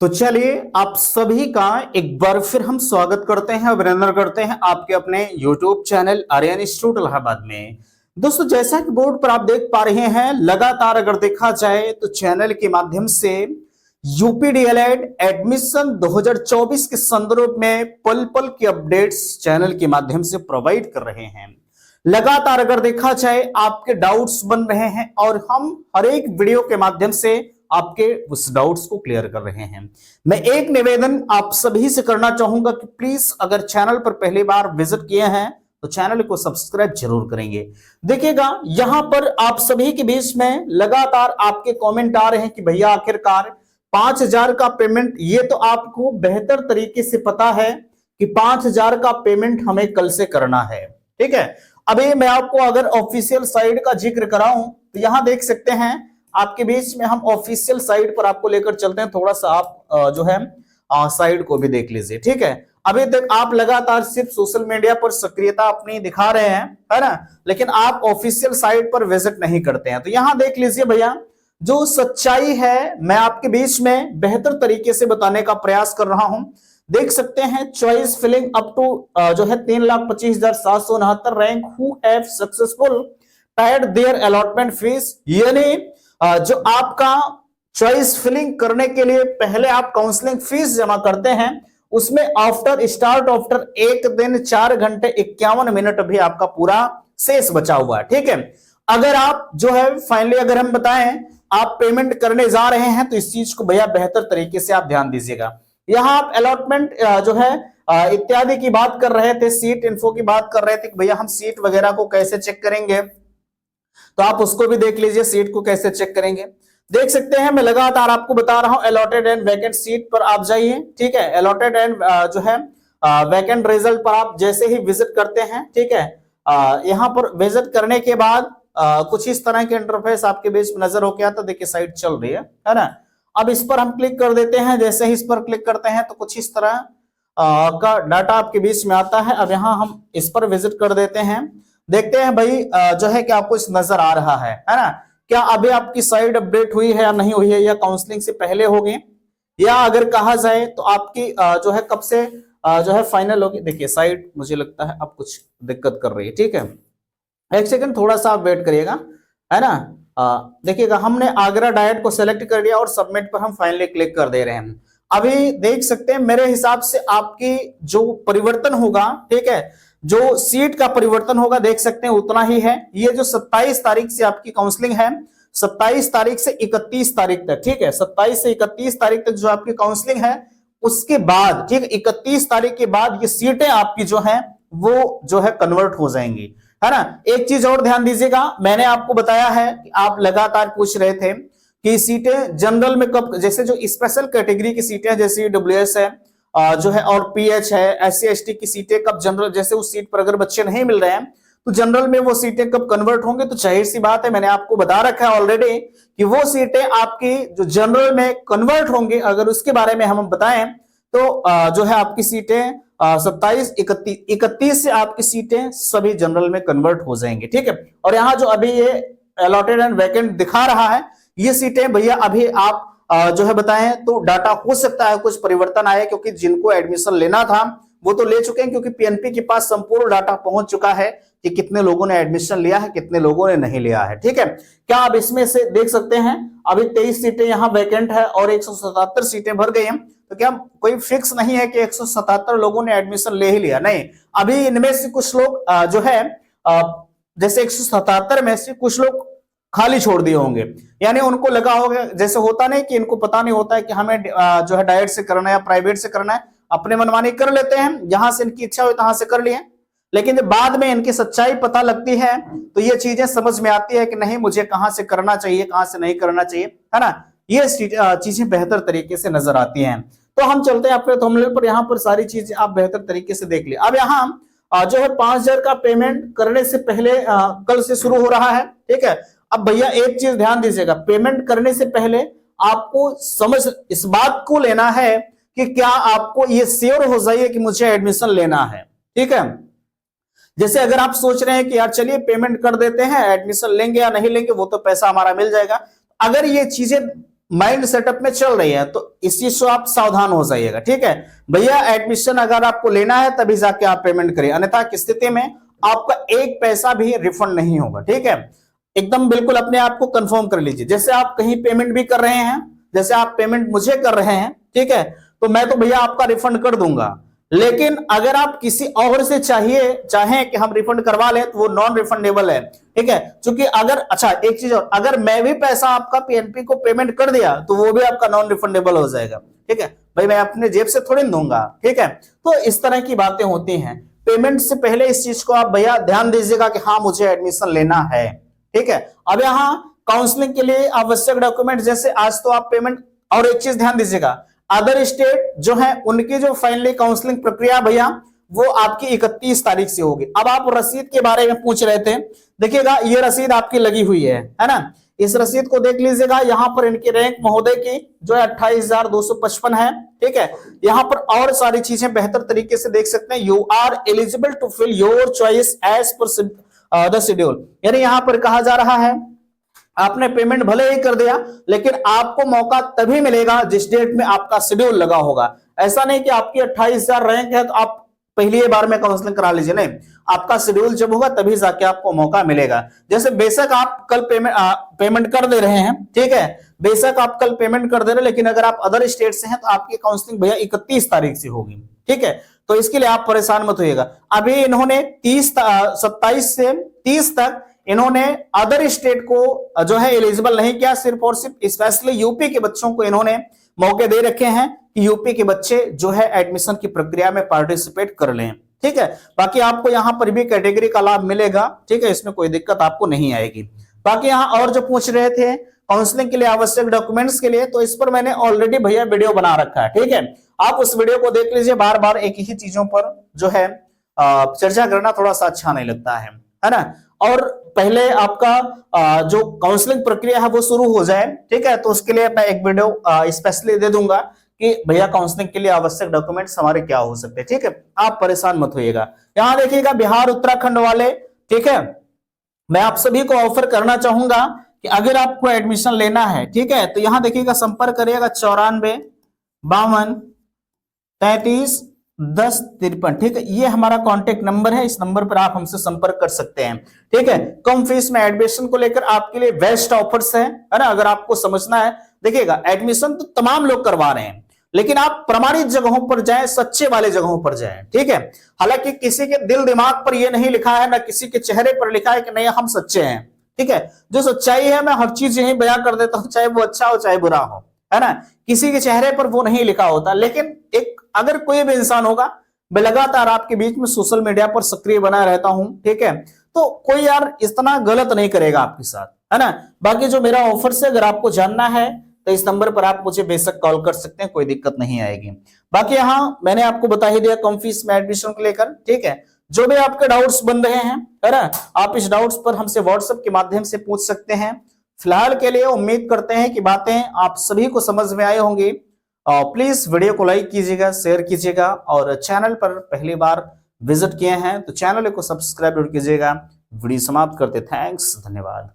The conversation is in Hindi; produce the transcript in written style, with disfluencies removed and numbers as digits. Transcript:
तो चलिए आप सभी का एक बार फिर हम स्वागत करते हैं, अभिनंदन करते हैं आपके अपने YouTube channel Aryan institute Allahabad में। दोस्तों, जैसा कि बोर्ड पर आप देख पा रहे हैं, लगातार अगर देखा जाए तो चैनल के माध्यम से यूपी डीएलएड एडमिशन 2024 के संदर्भ में पल पल की अपडेट्स चैनल के माध्यम से प्रोवाइड कर रहे हैं। लगातार अगर देखा जाए आपके डाउट्स बन रहे हैं और हम हर एक वीडियो के माध्यम से आपके उस डाउट्स को क्लियर कर रहे हैं। मैं एक निवेदन आप सभी से करना चाहूंगा कि प्लीज अगर चैनल पर पहली बार विजिट किए हैं तो चैनल को सब्सक्राइब जरूर करेंगे। देखिएगा, यहां पर आप सभी के बीच में लगातार आपके कमेंट आ रहे हैं कि भैया आखिरकार 5,000 का पेमेंट, ये तो आपको बेहतर तरीके से पता है कि 5,000 का पेमेंट हमें कल से करना है। ठीक है, अभी मैं आपको अगर ऑफिशियल साइट का जिक्र कराऊं तो यहां देख सकते हैं आपके बीच में हम ऑफिशियल साइट पर आपको लेकर चलते हैं। थोड़ा सा आप जो है साइट को भी देख लीजिए। ठीक है, अभी तक आप लगातार सिर्फ सोशल मीडिया पर सक्रियता अपनी दिखा रहे हैं, है ना, लेकिन आप ऑफिशियल साइट पर विजिट नहीं करते हैं। तो यहां देख लीजिए भैया, जो सच्चाई है मैं आपके बीच में बेहतर तरीके से बताने का प्रयास कर रहा हूं। देख सकते हैं चॉइस फिलिंग अप टू जो है 3,25,769 rank who have successful paid their allotment fees, यानी जो आपका चॉइस फिलिंग करने के लिए पहले आप काउंसलिंग फीस जमा करते हैं, उसमें आफ्टर स्टार्ट आफ्टर 1 दिन 4 घंटे 51 मिनट भी आपका पूरा शेष बचा हुआ है। ठीक है, अगर आप जो है फाइनली अगर हम बताएं आप पेमेंट करने जा रहे हैं तो इस चीज को भैया बेहतर तरीके से आप ध्यान दीजिएगा। यहां आप अलॉटमेंट जो है इत्यादि की बात कर रहे थे, सीट इन्फो की बात कर रहे थे कि भैया हम सीट वगैरह को कैसे चेक करेंगे, तो आप उसको भी देख लीजिए, सीट को कैसे चेक करेंगे। देख सकते हैं मैं लगातार आपको बता रहा हूं, अलॉटेड एंड वैकेंट सीट पर आप जाइए। ठीक है, अलॉटेड एंड जो है वैकेंट रिजल्ट पर आप जैसे ही विजिट करते हैं, ठीक है, यहां पर विजिट करने के बाद कुछ इस तरह के इंटरफेस आपके बीच में नजर हो गया। तो देखिए साइट चल रही है ना। अब इस पर हम क्लिक कर देते हैं। जैसे ही इस पर क्लिक करते हैं तो कुछ इस तरह का डाटा आपके बीच में आता है। अब यहाँ हम इस पर विजिट कर देते हैं, देखते हैं भाई जो है कि आपको इस नजर आ रहा है ना, क्या अभी आपकी साइट अपडेट हुई है या नहीं हुई है, या काउंसलिंग से पहले होगी, या अगर कहा जाए तो आपकी जो है कब से जो है फाइनल होगी। देखिए साइट मुझे लगता है अब कुछ दिक्कत कर रही है। ठीक है, एक सेकंड थोड़ा सा आप वेट करिएगा, है ना। देखिएगा, हमने आगरा डाइट को सेलेक्ट कर लिया और सबमिट पर हम फाइनली क्लिक कर दे रहे हैं। अभी देख सकते हैं मेरे हिसाब से आपकी जो परिवर्तन होगा, ठीक है, जो सीट का परिवर्तन होगा देख सकते हैं उतना ही है। ये जो 27 तारीख से आपकी काउंसलिंग है, 27 तारीख से 31 तारीख तक, ठीक है, 27 से 31 तारीख तक जो आपकी काउंसलिंग है, उसके बाद ठीक 31 तारीख के बाद ये सीटें आपकी जो है वो जो है कन्वर्ट हो जाएंगी, है ना। एक चीज और ध्यान दीजिएगा, मैंने आपको बताया है कि आप लगातार पूछ रहे थे कि सीटें जनरल में कब, जैसे जो स्पेशल कैटेगरी की सीटें जैसे ईडब्ल्यूएस है जो है और पीएच है, एससी एसटी की सीटें कब जनरल, जैसे उस सीट पर अगर बच्चे नहीं मिल रहे हैं तो जनरल में वो सीटें कब कन्वर्ट होंगे। तो जाहिर सी बात है, मैंने आपको बता रखा है ऑलरेडी कि वो सीटें आपकी जो जनरल में कन्वर्ट होंगी, अगर उसके बारे में हम बताएं तो जो है आपकी सीटें 27 31 से आपकी सीटें सभी जनरल में कन्वर्ट हो जाएंगे। ठीक है, और यहाँ जो अभी ये अलॉटेड एंड वैकेंट दिखा रहा है, ये सीटें भैया अभी आप जो है बताएं तो डाटा हो सकता है कुछ परिवर्तन आए, क्योंकि जिनको एडमिशन लेना था वो तो ले चुके हैं, क्योंकि पीएनपी के पास संपूर्ण डाटा पहुंच चुका है कि कितने लोगों ने एडमिशन लिया है, कितने लोगों ने नहीं लिया है। ठीक है, क्या आप इसमें से देख सकते हैं अभी 23 सीटें यहाँ वैकेंट है और 177 सीटें भर गई हैं। तो क्या कोई फिक्स नहीं है कि 177 लोगों ने एडमिशन ले ही लिया, नहीं, अभी इनमें से कुछ लोग जो है जैसे 177 में से कुछ लोग खाली छोड़ दिए होंगे, यानी उनको लगा होगा, जैसे होता नहीं कि इनको पता नहीं होता है कि हमें जो है डाइट से करना है या प्राइवेट से करना है, अपने मनमानी कर लेते हैं, जहां से इनकी इच्छा हुई तहां से कर लिए, लेकिन जब बाद में इनकी सच्चाई पता लगती है तो ये चीजें समझ में आती है कि नहीं मुझे कहां से करना चाहिए, कहां से नहीं करना चाहिए, है ना। ये चीजें बेहतर तरीके से नजर आती हैं। तो हम चलते हैं अपने थंबनेल पर, यहाँ पर सारी चीजें आप बेहतर तरीके से देख लिया। अब यहाँ जो है 5,000 का पेमेंट करने से पहले कल से शुरू हो रहा है। ठीक है, अब भैया एक चीज ध्यान दीजिएगा, पेमेंट करने से पहले आपको समझ इस बात को लेना है कि क्या आपको ये श्योर हो जाइए कि मुझे एडमिशन लेना है। ठीक है, जैसे अगर आप सोच रहे हैं कि यार चलिए पेमेंट कर देते हैं, एडमिशन लेंगे या नहीं लेंगे, वो तो पैसा हमारा मिल जाएगा, अगर ये चीजें माइंड सेटअप में चल रही है, तो इस चीज से आप सावधान हो जाइएगा, ठीक है भैया। एडमिशन अगर आपको लेना है तभी जाके आप पेमेंट करिए, अन्यथा की स्थिति में आपका एक पैसा भी रिफंड नहीं होगा, ठीक है। एकदम बिल्कुल अपने आप को कंफर्म कर लीजिए। जैसे आप कहीं पेमेंट भी कर रहे हैं, जैसे आप पेमेंट मुझे कर रहे हैं, ठीक है, तो मैं तो भैया आपका रिफंड कर दूंगा, लेकिन अगर आप किसी और से चाहें कि हम रिफंड करवा लें तो वो नॉन रिफंडेबल है, ठीक है। क्योंकि अगर, अच्छा एक चीज और, अगर मैं भी पैसा आपका पीएनपी को पेमेंट कर दिया तो वो भी आपका नॉन रिफंडेबल हो जाएगा, ठीक है भाई, मैं अपने जेब से थोड़ी दूंगा, ठीक है। तो इस तरह की बातें होती हैं। पेमेंट से पहले इस चीज को आप भैया ध्यान दीजिएगा कि हाँ मुझे एडमिशन लेना है, ठीक है। अब यहाँ काउंसलिंग के लिए आवश्यक डॉक्यूमेंट, जैसे आज तो आप पेमेंट, और एक चीज ध्यान दीजिएगा, अदर स्टेट जो है उनकी जो फाइनली काउंसलिंग प्रक्रिया भैया वो आपकी 31 तारीख से होगी। अब आप रसीद के बारे में पूछ रहे थे, देखिएगा ये रसीद आपकी लगी हुई है ना, इस रसीद को देख लीजिएगा। यहां पर इनकी रैंक महोदय की जो है 28,255 है, ठीक है। यहां पर और सारी चीजें बेहतर तरीके से देख सकते हैं। You are eligible to fill your choice as per the schedule, यानी यहां पर कहा जा रहा है आपने पेमेंट भले ही कर दिया लेकिन आपको मौका तभी मिलेगा जिस डेट में आपका शेड्यूल लगा होगा। ऐसा नहीं कि आपकी 28,000 रैंक है तो आप पहली बार में काउंसलिंग करा लीजिए, नहीं, आपका शेड्यूल जब होगा तभी जाके आपको मौका मिलेगा। जैसे बेशक आप कल पेमेंट कर दे रहे हैं, ठीक है, बेशक आप कल पेमेंट कर दे रहे हैं, लेकिन अगर आप अदर स्टेट से हैं तो आपकी काउंसलिंग भैया 31 तारीख से होगी, ठीक है। तो इसके लिए आप परेशान मत होइएगा। अभी इन्होंने 27 से 30 तक इन्होंने अदर स्टेट को जो है एलिजिबल नहीं किया, सिर्फ और सिर्फ स्पेशली यूपी के बच्चों को इन्होंने मौके दे रखे हैं कि यूपी के बच्चे जो है एडमिशन की प्रक्रिया में पार्टिसिपेट कर लें, ठीक है। बाकी आपको यहां पर भी कैटेगरी का लाभ मिलेगा, ठीक है, इसमें कोई दिक्कत आपको नहीं आएगी। बाकी यहां और जो पूछ रहे थे काउंसलिंग के लिए आवश्यक डॉक्यूमेंट्स के लिए, तो इस पर मैंने ऑलरेडी भैया वीडियो बना रखा है, ठीक है, आप उस वीडियो को देख लीजिए। बार बार एक ही चीजों पर जो है चर्चा करना थोड़ा सा अच्छा नहीं लगता है ना। और पहले आपका जो काउंसलिंग प्रक्रिया है वो शुरू हो जाए, ठीक है, तो उसके लिए मैं एक वीडियो स्पेशली दे दूंगा कि भैया काउंसलिंग के लिए आवश्यक डॉक्यूमेंट्स हमारे क्या हो सकते हैं, ठीक है, आप परेशान मत होइएगा। यहां देखिएगा बिहार उत्तराखंड वाले, ठीक है, मैं आप सभी को ऑफर करना चाहूंगा कि अगर आपको एडमिशन लेना है, ठीक है, तो यहां देखिएगा संपर्क करिएगा 94 52 33 10 53, ठीक है, ये हमारा कांटेक्ट नंबर है। इस नंबर पर आप हमसे संपर्क कर सकते हैं, ठीक है। कम फीस में एडमिशन को लेकर आपके लिए बेस्ट ऑफर्स है ना। अगर आपको समझना है, देखिएगा एडमिशन तो तमाम लोग करवा रहे हैं, लेकिन आप प्रमाणित जगहों पर जाएं, सच्चे वाले जगहों पर जाएं, ठीक है। हालांकि किसी के दिल दिमाग पर यह नहीं लिखा है, ना किसी के चेहरे पर लिखा है कि नहीं हम सच्चे हैं, ठीक है। जो सच्चाई है मैं हर चीज यही बयां कर देता हूं, चाहे वो अच्छा हो चाहे बुरा हो, है ना। किसी के चेहरे पर वो नहीं लिखा होता, लेकिन एक अगर कोई भी इंसान होगा, मैं लगातार आपके बीच में सोशल मीडिया पर सक्रिय बना रहता हूं, ठीक है, तो कोई यार इतना गलत नहीं करेगा आपके साथ, है ना। बाकी जो मेरा ऑफर से अगर आपको जानना है तो इस नंबर पर आप मुझे बेशक कॉल कर सकते हैं, कोई दिक्कत नहीं आएगी। बाकी यहां मैंने आपको बता ही दिया कम फीस में एडमिशन को लेकर, ठीक है। जो भी आपके डाउट्स बन रहे हैं, है ना, आप इस डाउट्स पर हमसे व्हाट्सएप के माध्यम से पूछ सकते हैं। फिलहाल के लिए उम्मीद करते हैं कि बातें आप सभी को समझ में आई होंगी। प्लीज वीडियो को लाइक कीजिएगा, शेयर कीजिएगा, और चैनल पर पहली बार विजिट किए हैं तो चैनल को सब्सक्राइब कीजिएगा। वीडियो समाप्त करते, थैंक्स, धन्यवाद।